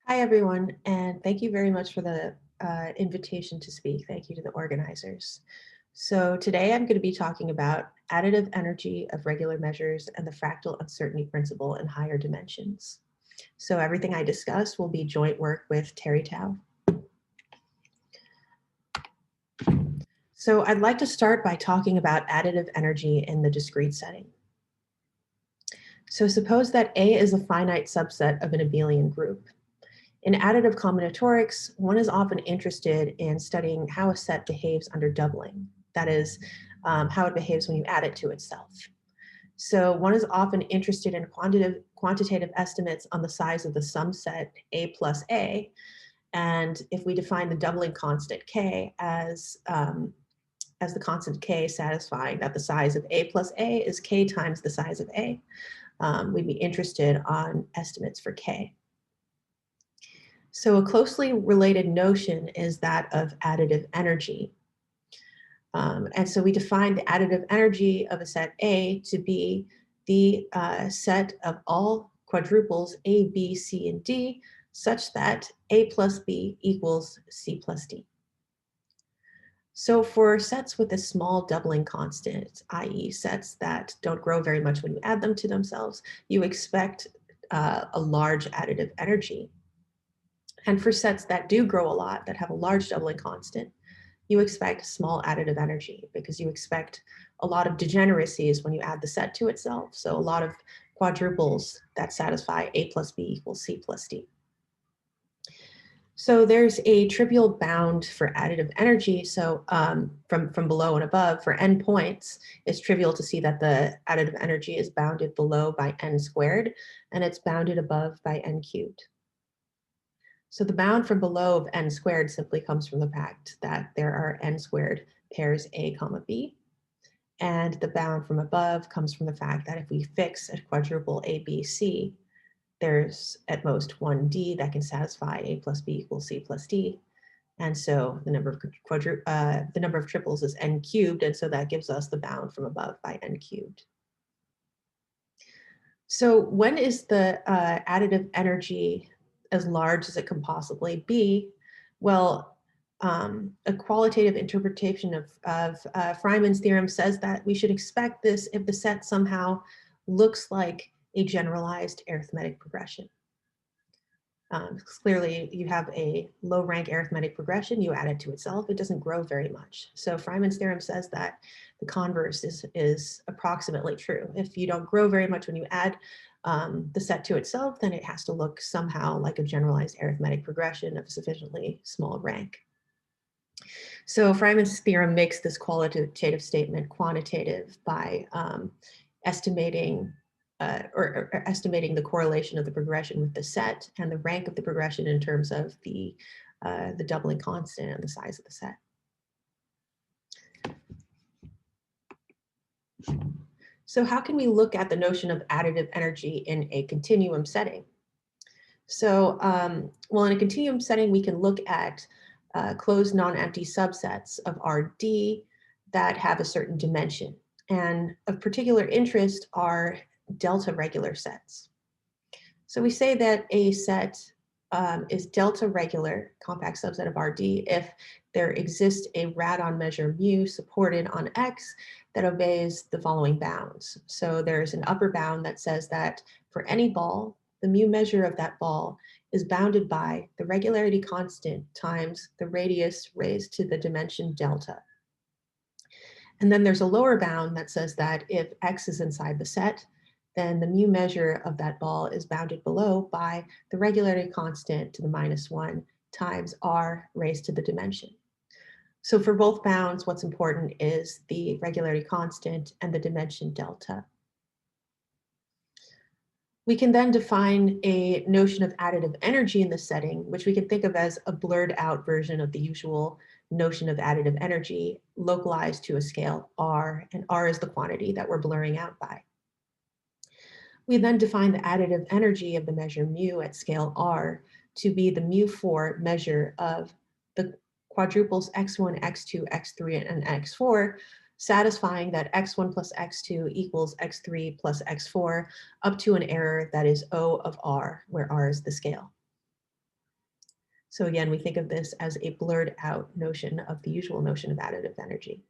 Hi, everyone, and thank you very much for the invitation to speak. Thank you to the organizers. So today I'm going to be talking about additive energy of regular measures and the fractal uncertainty principle in higher dimensions. So everything I discuss will be joint work with Terry Tao. So I'd like to start by talking about additive energy in the discrete setting. So suppose that A is a finite subset of an abelian group. In additive combinatorics, one is often interested in studying how a set behaves under doubling, that is, how it behaves when you add it to itself. So one is often interested in quantitative estimates on the size of the sum set A plus A, and if we define the doubling constant K as the constant K satisfying that the size of A plus A is K times the size of A, we'd be interested on estimates for K. So a closely related notion is that of additive energy. And so we define the additive energy of a set A to be the set of all quadruples A, B, C, and D, such that A plus B equals C plus D. So for sets with a small doubling constant, i.e. sets that don't grow very much when you add them to themselves, you expect a large additive energy. And for sets that do grow a lot, that have a large doubling constant, you expect small additive energy because you expect a lot of degeneracies when you add the set to itself. So a lot of quadruples that satisfy A plus B equals C plus D. So there's a trivial bound for additive energy. So from below and above, for n points, it's trivial to see that the additive energy is bounded below by n squared, and it's bounded above by n cubed. So the bound from below of n squared simply comes from the fact that there are n squared pairs A comma B. And the bound from above comes from the fact that if we fix a quadruple A, B, C, there's at most one D that can satisfy A plus B equals C plus D. And so the number of triples is n cubed, and so that gives us the bound from above by n cubed. So when is the additive energy as large as it can possibly be? Well, a qualitative interpretation of Feynman's theorem says that we should expect this if the set somehow looks like a generalized arithmetic progression. Clearly, you have a low rank arithmetic progression, you add it to itself, it doesn't grow very much. So Feynman's theorem says that the converse is approximately true. If you don't grow very much when you add the set to itself, then it has to look somehow like a generalized arithmetic progression of sufficiently small rank. So Feynman's theorem makes this qualitative statement quantitative by estimating estimating the correlation of the progression with the set and the rank of the progression in terms of the doubling constant and the size of the set. So how can we look at the notion of additive energy in a continuum setting? So, well, in a continuum setting, we can look at closed non-empty subsets of Rd that have a certain dimension. And of particular interest are delta regular sets. So we say that a set is delta regular, compact subset of Rd, if there exists a radon measure mu supported on X that obeys the following bounds. So there's an upper bound that says that for any ball, the mu measure of that ball is bounded by the regularity constant times the radius raised to the dimension delta. And then there's a lower bound that says that if X is inside the set, then the mu measure of that ball is bounded below by the regularity constant to the -1 times r raised to the dimension. So for both bounds, what's important is the regularity constant and the dimension delta. We can then define a notion of additive energy in this setting, which we can think of as a blurred out version of the usual notion of additive energy localized to a scale r, and r is the quantity that we're blurring out by. We then define the additive energy of the measure mu at scale r to be the mu4 measure of the quadruples x1, x2, x3, and x4, satisfying that x1 plus x2 equals x3 plus x4 up to an error that is O of r, where r is the scale. So again, we think of this as a blurred out notion of the usual notion of additive energy.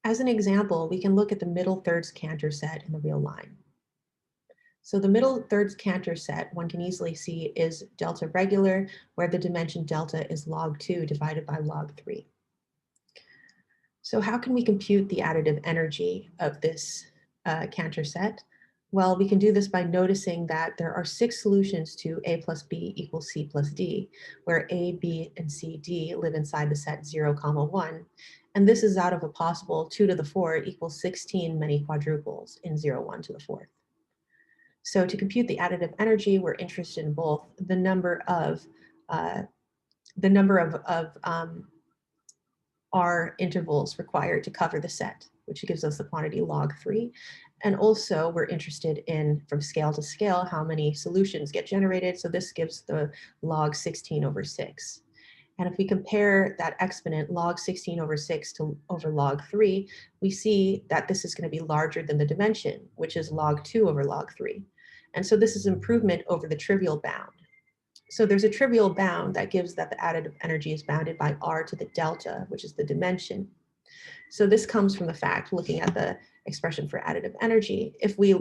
As an example, we can look at the middle thirds Cantor set in the real line. So the middle thirds Cantor set, one can easily see, is delta regular, where the dimension delta is log 2 divided by log 3. So how can we compute the additive energy of this Cantor set? Well, we can do this by noticing that there are 6 solutions to A plus B equals C plus D, where A, B, and C, D live inside the set 0, 1. And this is out of a possible 2 to the 4 equals 16 many quadruples in 0, 1 to the 4th. So to compute the additive energy, we're interested in both the number of R intervals required to cover the set, which gives us the quantity log 3. And also we're interested in, from scale to scale, how many solutions get generated. So this gives the log 16 over 6. And if we compare that exponent log 16 over 6 to over log 3, we see that this is going to be larger than the dimension, which is log 2 over log 3. And so this is improvement over the trivial bound. So there's a trivial bound that gives that the additive energy is bounded by R to the delta, which is the dimension. So this comes from the fact, looking at the expression for additive energy, if we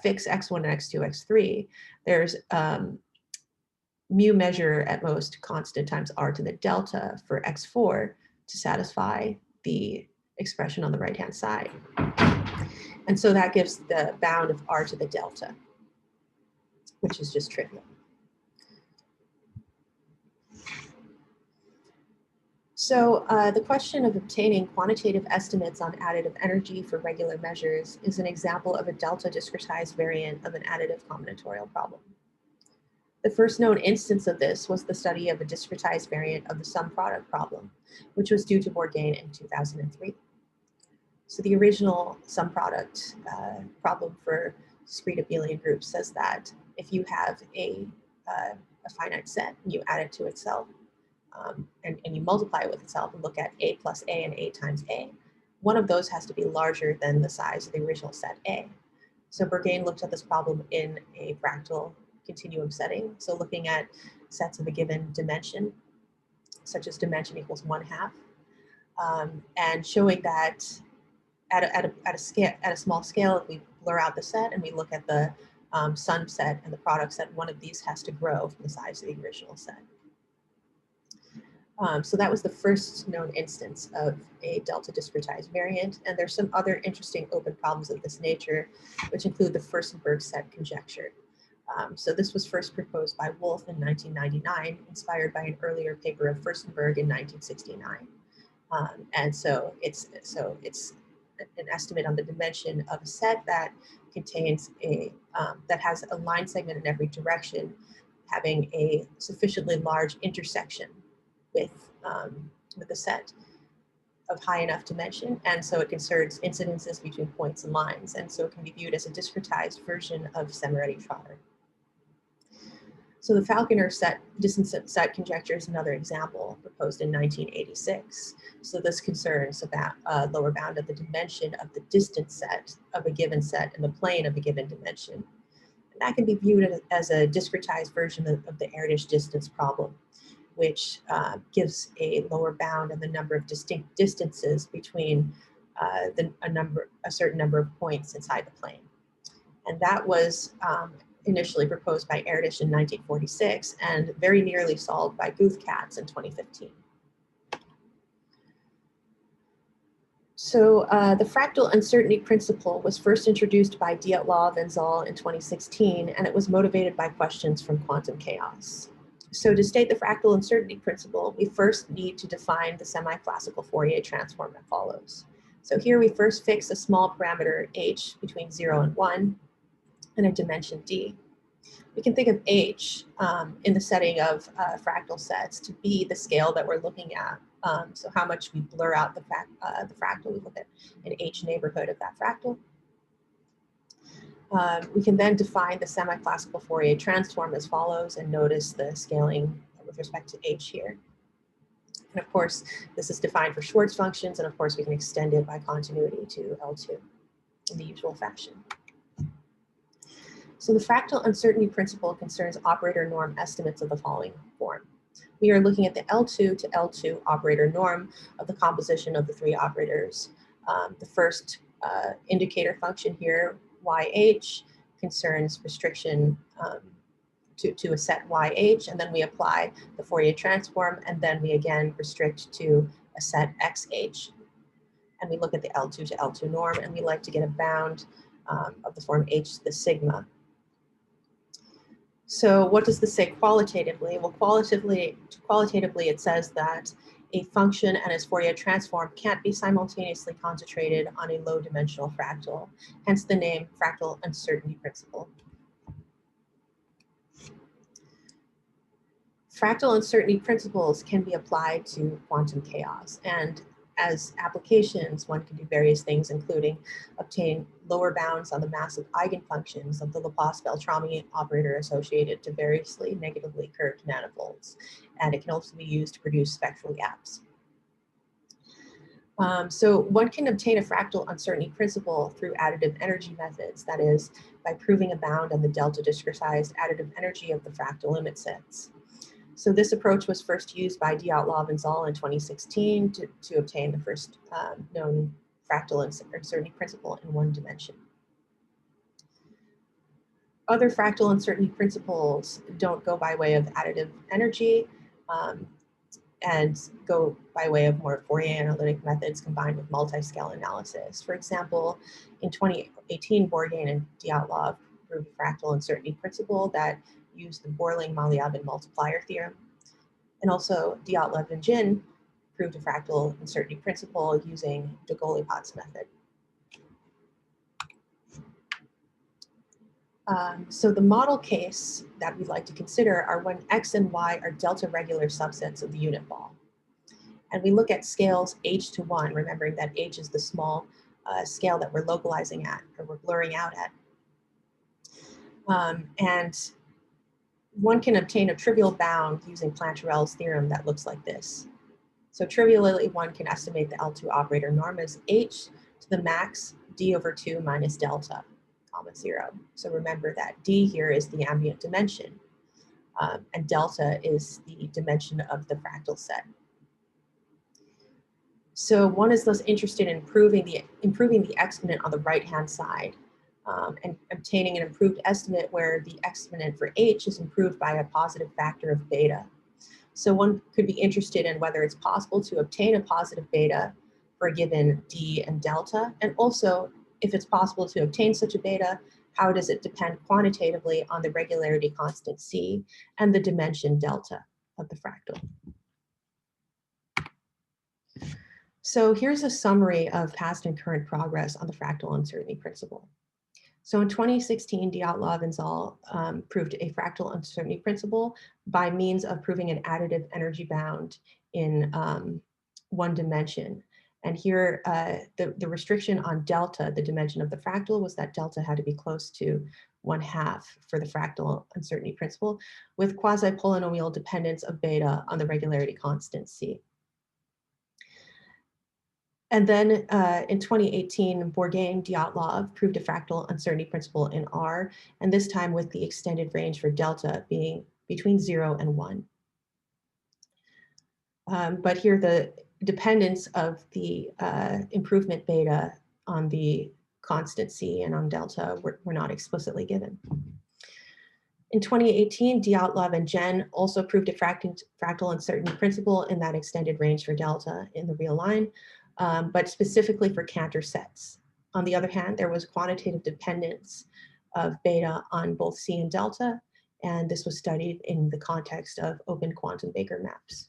fix x1 and x2, x3, there's mu measure at most constant times R to the delta for x4 to satisfy the expression on the right-hand side. And so that gives the bound of R to the delta, which is just trivial. So the question of obtaining quantitative estimates on additive energy for regular measures is an example of a delta discretized variant of an additive combinatorial problem. The first known instance of this was the study of a discretized variant of the sum product problem, which was due to Bourgain in 2003. So the original sum product problem for discrete abelian groups says that if you have a finite set and you add it to itself, and you multiply it with itself and look at A plus A and A times A, one of those has to be larger than the size of the original set A. So Bourgain looked at this problem in a fractal continuum setting. So looking at sets of a given dimension, such as dimension equals 1/2, and showing that at a small scale, if we blur out the set and we look at the sum set and the product set, one of these has to grow from the size of the original set. So that was the first known instance of a delta discretized variant. And there's some other interesting open problems of this nature, which include the Furstenberg set conjecture. So this was first proposed by Wolff in 1999, inspired by an earlier paper of Furstenberg in 1969. And so it's an estimate on the dimension of a set that contains that has a line segment in every direction, having a sufficiently large intersection with a set of high enough dimension, and so it concerns incidences between points and lines, and so it can be viewed as a discretized version of Semeretti-Trotter. So the Falconer distance set conjecture is another example proposed in 1986. So this concerns about a lower bound of the dimension of the distance set of a given set in the plane of a given dimension. And that can be viewed as a discretized version of the Erdős distance problem, which gives a lower bound on the number of distinct distances between a certain number of points inside the plane. And that was initially proposed by Erdős in 1946 and very nearly solved by Guth-Katz in 2015. So the fractal uncertainty principle was first introduced by Dyatlov and Zoll in 2016, and it was motivated by questions from quantum chaos. So to state the fractal uncertainty principle, we first need to define the semi-classical Fourier transform that follows. So here we first fix a small parameter h between 0 and 1 and a dimension d. We can think of h in the setting of fractal sets to be the scale that we're looking at. So how much we blur out the fractal, we look at an h neighborhood of that fractal. We can then define the semi-classical Fourier transform as follows and notice the scaling with respect to h here. And of course, this is defined for Schwartz functions, and of course we can extend it by continuity to L2 in the usual fashion. So the fractal uncertainty principle concerns operator norm estimates of the following form. We are looking at the L2 to L2 operator norm of the composition of the three operators. The first indicator function here, YH, concerns restriction to a set YH, and then we apply the Fourier transform, and then we again restrict to a set XH. And we look at the L2 to L2 norm, and we like to get a bound of the form H to the sigma. So what does this say qualitatively? Well, qualitatively it says that a function and its Fourier transform can't be simultaneously concentrated on a low-dimensional fractal, hence the name fractal uncertainty principle. Fractal uncertainty principles can be applied to quantum chaos, and as applications, one can do various things, including obtain lower bounds on the massive eigenfunctions of the Laplace-Beltrami operator associated to variously negatively curved nanofolds, and it can also be used to produce spectral gaps. So one can obtain a fractal uncertainty principle through additive energy methods, that is, by proving a bound on the delta discretized additive energy of the fractal limit sets. So this approach was first used by Dyatlov and Zal in 2016 to obtain the first known fractal uncertainty principle in one dimension. Other fractal uncertainty principles don't go by way of additive energy and go by way of more Fourier analytic methods combined with multi-scale analysis. For example, in 2018, Bourgain and Dyatlov proved a fractal uncertainty principle that used the Borling-Malyabin multiplier theorem. And also Dyatlov and Jin proved a fractal uncertainty principle using de Gaulipaud's method. So the model case that we'd like to consider are when X and Y are delta regular subsets of the unit ball. And we look at scales h to 1, remembering that h is the small scale that we're localizing at, or we're blurring out at. And one can obtain a trivial bound using Plancherel's theorem that looks like this. So trivially, one can estimate the L2 operator norm as h to the max d over 2 minus delta, comma 0. So remember that d here is the ambient dimension, and delta is the dimension of the fractal set. So one is thus interested in improving the exponent on the right-hand side, and obtaining an improved estimate where the exponent for h is improved by a positive factor of beta. So one could be interested in whether it's possible to obtain a positive beta for a given d and delta, and also if it's possible to obtain such a beta, how does it depend quantitatively on the regularity constant c and the dimension delta of the fractal. So here's a summary of past and current progress on the fractal uncertainty principle. So in 2016, Dyatlov and Zal proved a fractal uncertainty principle by means of proving an additive energy bound in one dimension. And here, the restriction on delta, the dimension of the fractal, was that delta had to be close to 1/2 for the fractal uncertainty principle, with quasi-polynomial dependence of beta on the regularity constant C. And then in 2018, Bourgain Dyatlov proved a fractal uncertainty principle in R, and this time with the extended range for delta being between 0 and 1. But here the dependence of the improvement beta on the constant C and on delta were not explicitly given. In 2018, Dyatlov and Jen also proved a fractal uncertainty principle in that extended range for delta in the real line, but specifically for Cantor sets. On the other hand, there was quantitative dependence of beta on both C and delta, and this was studied in the context of open quantum Baker maps.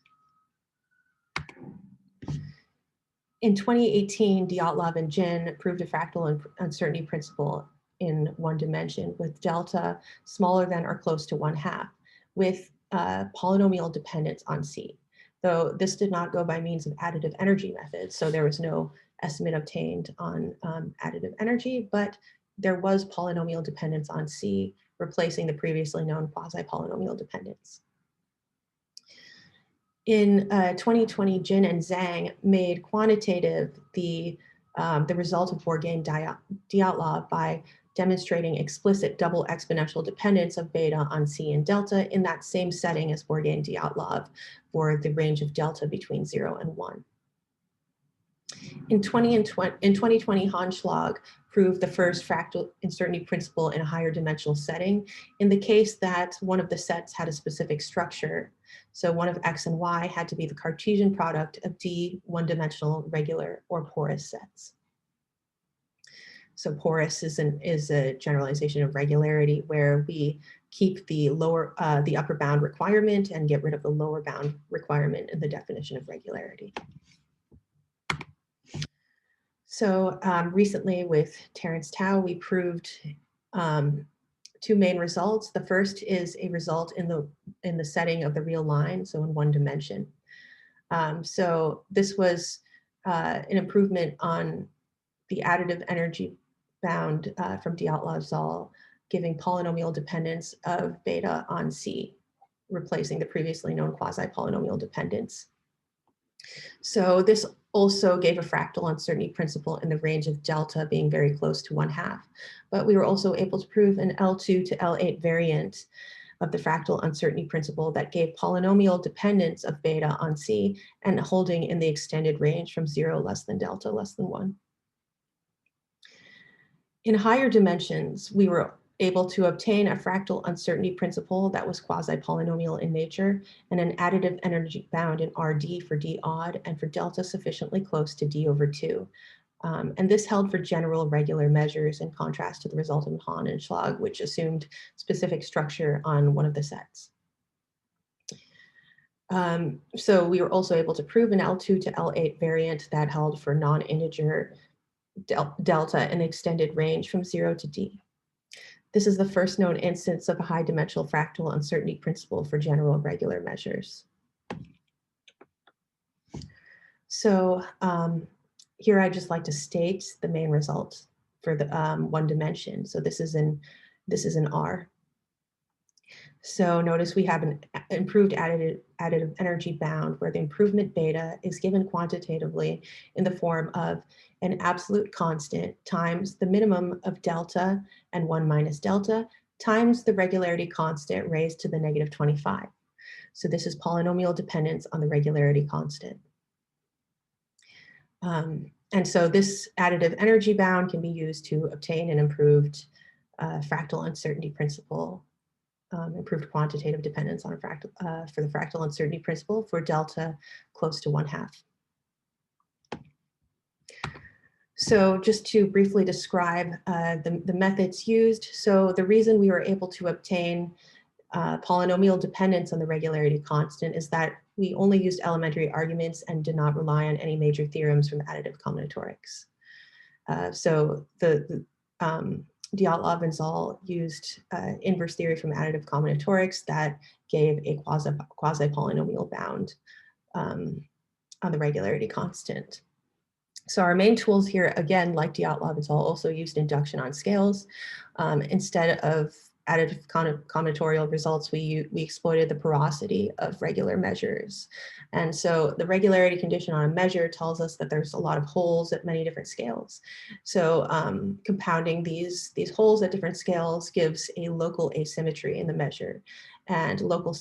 In 2018, Dyatlov and Jin proved a fractal uncertainty principle in one dimension with delta smaller than or close to 1/2 with polynomial dependence on C. Though this did not go by means of additive energy methods, so there was no estimate obtained on additive energy, but there was polynomial dependence on C, replacing the previously known quasi-polynomial dependence. In 2020, Jin and Zhang made quantitative the result of Bourgain Dyatlov by demonstrating explicit double exponential dependence of beta on C and delta in that same setting as Bourget and Dyatlov for the range of delta between 0 and 1. In 2020, Hanschlag proved the first fractal uncertainty principle in a higher dimensional setting in the case that one of the sets had a specific structure. So one of X and Y had to be the Cartesian product of D one-dimensional regular or porous sets. So porous is a generalization of regularity where we keep the upper bound requirement and get rid of the lower bound requirement in the definition of regularity. So recently with Terence Tao, we proved two main results. The first is a result in the setting of the real line, so in one dimension. So this was an improvement on the additive energy bound from Dyatlov-Zal, giving polynomial dependence of beta on C, replacing the previously known quasi-polynomial dependence. So this also gave a fractal uncertainty principle in the range of delta being very close to 1/2. But we were also able to prove an L2 to L8 variant of the fractal uncertainty principle that gave polynomial dependence of beta on C and holding in the extended range from 0 less than delta less than 1. In higher dimensions, we were able to obtain a fractal uncertainty principle that was quasi-polynomial in nature and an additive energy bound in RD for D odd and for delta sufficiently close to D over 2. And this held for general regular measures in contrast to the result of Hahn and Schlag, which assumed specific structure on one of the sets. So we were also able to prove an L2 to L8 variant that held for non-integer delta in extended range from 0 to D. This is the first known instance of a high dimensional fractal uncertainty principle for general regular measures. So here I'd just like to state the main result for the one dimension. So this is in R. So notice we have an improved additive energy bound where the improvement beta is given quantitatively in the form of an absolute constant times the minimum of delta and 1 minus delta times the regularity constant raised to the -25. So this is polynomial dependence on the regularity constant. And so this additive energy bound can be used to obtain an improved fractal uncertainty principle, improved quantitative dependence on a fractal for the fractal uncertainty principle for delta close to 1/2. So just to briefly describe the methods used. So the reason we were able to obtain polynomial dependence on the regularity constant is that we only used elementary arguments and did not rely on any major theorems from additive combinatorics. So the Dyatlov and Zal used inverse theory from additive combinatorics that gave a quasi-polynomial bound on the regularity constant. So our main tools here, again, like Dyatlov and Zal, also used induction on scales. Instead of additive combinatorial results, we exploited the porosity of regular measures. And so the regularity condition on a measure tells us that there's a lot of holes at many different scales. So compounding these holes at different scales gives a local asymmetry in the measure. And local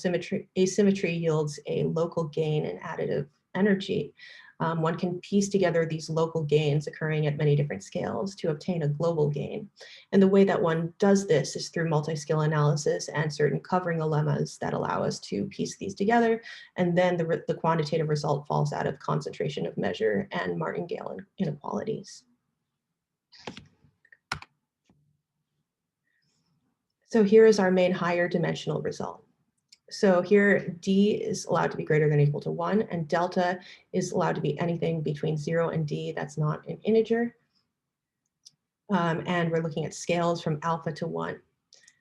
asymmetry yields a local gain in additive energy. One can piece together these local gains occurring at many different scales to obtain a global gain. And the way that one does this is through multi-scale analysis and certain covering lemmas that allow us to piece these together. And then the quantitative result falls out of concentration of measure and martingale inequalities. So here is our main higher dimensional result. So here D is allowed to be greater than or equal to 1, and delta is allowed to be anything between 0 and D that's not an integer. And we're looking at scales from alpha to 1.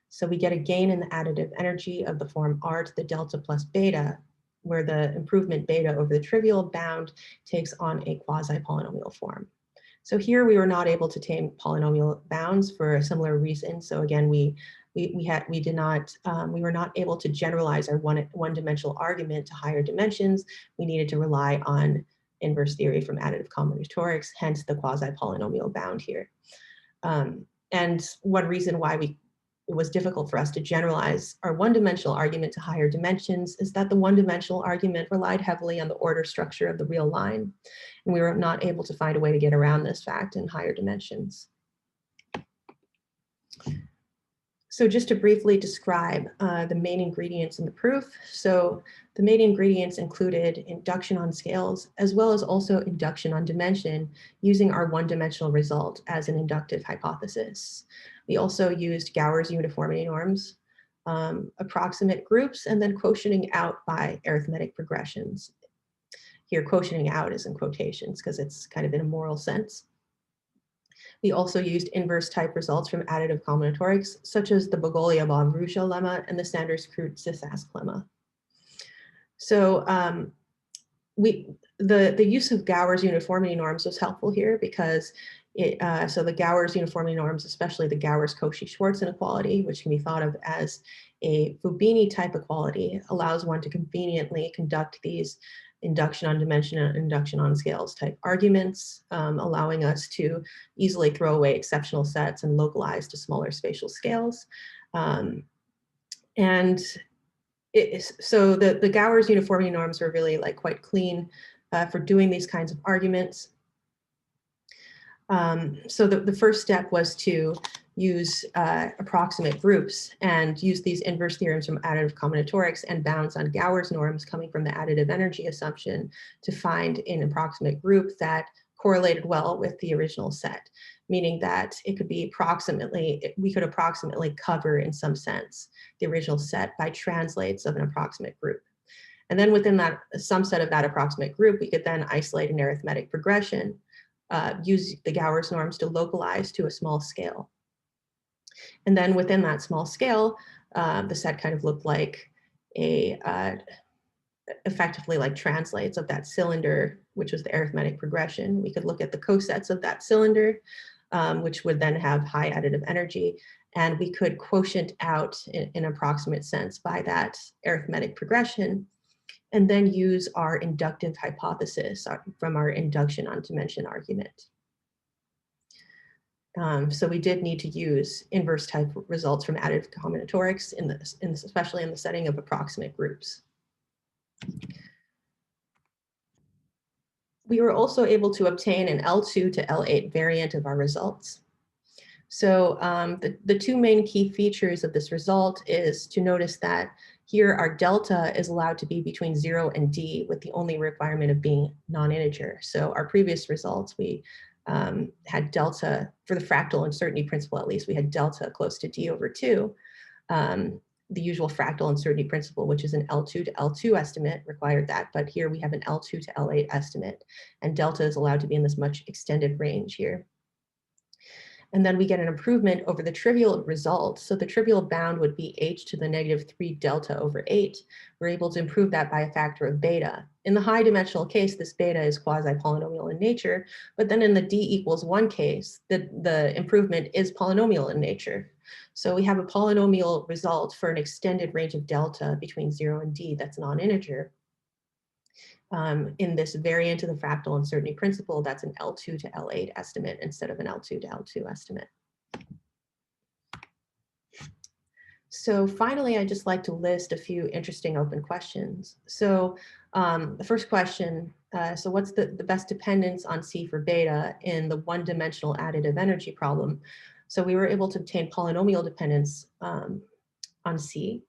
So we get a gain in the additive energy of the form R to the delta plus beta, where the improvement beta over the trivial bound takes on a quasi-polynomial form. So here we were not able to obtain polynomial bounds for a similar reason. So again, we were not able to generalize our one-dimensional argument to higher dimensions. We needed to rely on inverse theory from additive combinatorics, hence the quasi-polynomial bound here. And one reason why it was difficult for us to generalize our one-dimensional argument to higher dimensions is that the one-dimensional argument relied heavily on the order structure of the real line, and we were not able to find a way to get around this fact in higher dimensions. So just to briefly describe the main ingredients in the proof. So the main ingredients included induction on scales, as well as also induction on dimension, using our one-dimensional result as an inductive hypothesis. We also used Gowers uniformity norms, approximate groups, and then quotienting out by arithmetic progressions. Here, quotienting out is in quotations because it's kind of in a moral sense. We also used inverse type results from additive combinatorics, such as the Bogoliubov-Rusha lemma and the Sanders-Kreuth-Sisask lemma. So the use of Gowers uniformity norms was helpful here because so the Gowers uniformity norms, especially the Gowers-Cauchy-Schwarz inequality, which can be thought of as a Fubini type equality, allows one to conveniently conduct these induction on dimension and induction on scales type arguments, allowing us to easily throw away exceptional sets and localize to smaller spatial scales. So the Gowers uniformity norms were really like quite clean for doing these kinds of arguments. So the first step was to use approximate groups and use these inverse theorems from additive combinatorics and bounds on Gowers norms coming from the additive energy assumption to find an approximate group that correlated well with the original set, meaning that it could be we could approximately cover in some sense the original set by translates of an approximate group. And then within that subset of that approximate group, we could then isolate an arithmetic progression, use the Gowers norms to localize to a small scale. And then within that small scale, the set kind of looked like effectively like translates of that cylinder, which was the arithmetic progression. We could look at the cosets of that cylinder, which would then have high additive energy. And we could quotient out in an approximate sense by that arithmetic progression, and then use our inductive hypothesis from our induction on dimension argument. So we did need to use inverse type results from additive combinatorics, especially in the setting of approximate groups. We were also able to obtain an L2 to L8 variant of our results. So the two main key features of this result is to notice that here our delta is allowed to be between 0 and d with the only requirement of being non-integer. So our previous results, we had delta, for the fractal uncertainty principle at least, we had delta close to d over 2. The usual fractal uncertainty principle, which is an L2 to L2 estimate, required that, but here we have an L2 to L8 estimate, and delta is allowed to be in this much extended range here. And then we get an improvement over the trivial result. So the trivial bound would be h to the -3 delta over 8. We're able to improve that by a factor of beta. In the high dimensional case, this beta is quasi-polynomial in nature, but then in the d=1 case, the improvement is polynomial in nature. So we have a polynomial result for an extended range of delta between 0 and d that's non-integer. In this variant of the fractal uncertainty principle, that's an L2 to L8 estimate instead of an L2 to L2 estimate. So finally, I'd just like to list a few interesting open questions. So the first question, so what's the best dependence on C for beta in the one-dimensional additive energy problem? So we were able to obtain polynomial dependence on C,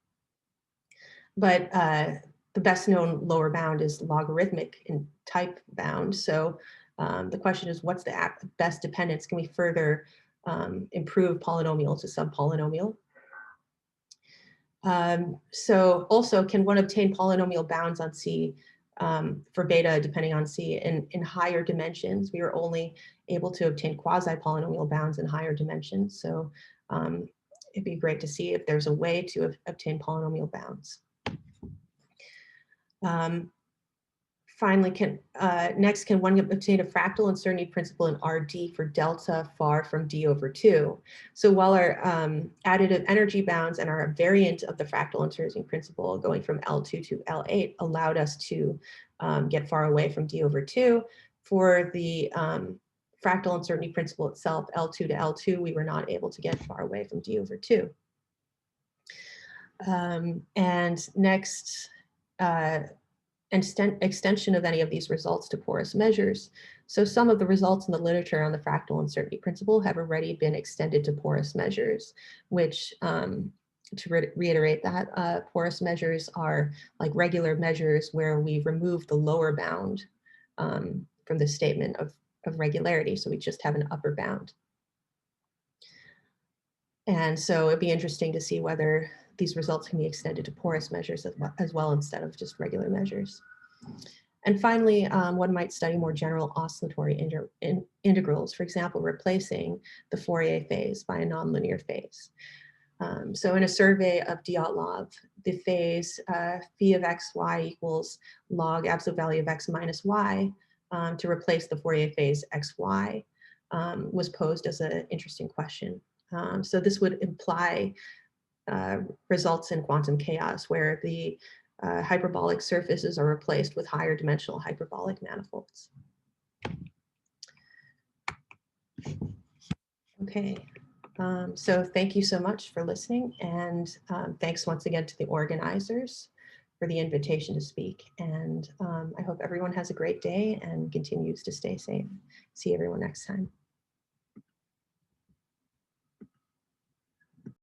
but the best known lower bound is logarithmic in type bound. So the question is, what's the best dependence? Can we further improve polynomial to subpolynomial? So also, can one obtain polynomial bounds on C for beta depending on C in higher dimensions? We are only able to obtain quasi-polynomial bounds in higher dimensions. So it'd be great to see if there's a way to obtain polynomial bounds. Finally, next, can one obtain a fractal uncertainty principle in RD for delta far from d over 2? So while our additive energy bounds and our variant of the fractal uncertainty principle going from L2 to L8 allowed us to get far away from d over 2, for fractal uncertainty principle itself, L2 to L2, we were not able to get far away from d/2. And next, extension of any of these results to porous measures. So some of the results in the literature on the fractal uncertainty principle have already been extended to porous measures, which, to reiterate that, porous measures are like regular measures where we remove the lower bound from the statement of regularity. So we just have an upper bound. And so it'd be interesting to see whether these results can be extended to porous measures as well instead of just regular measures. And finally, one might study more general oscillatory integrals, for example, replacing the Fourier phase by a nonlinear phase. So in a survey of d/log, the phase phi of xy equals log absolute value of x minus y to replace the Fourier phase xy was posed as an interesting question. So this would imply results in quantum chaos where the hyperbolic surfaces are replaced with higher dimensional hyperbolic manifolds. Okay, so thank you so much for listening, and thanks once again to the organizers for the invitation to speak. And I hope everyone has a great day and continues to stay safe. See everyone next time.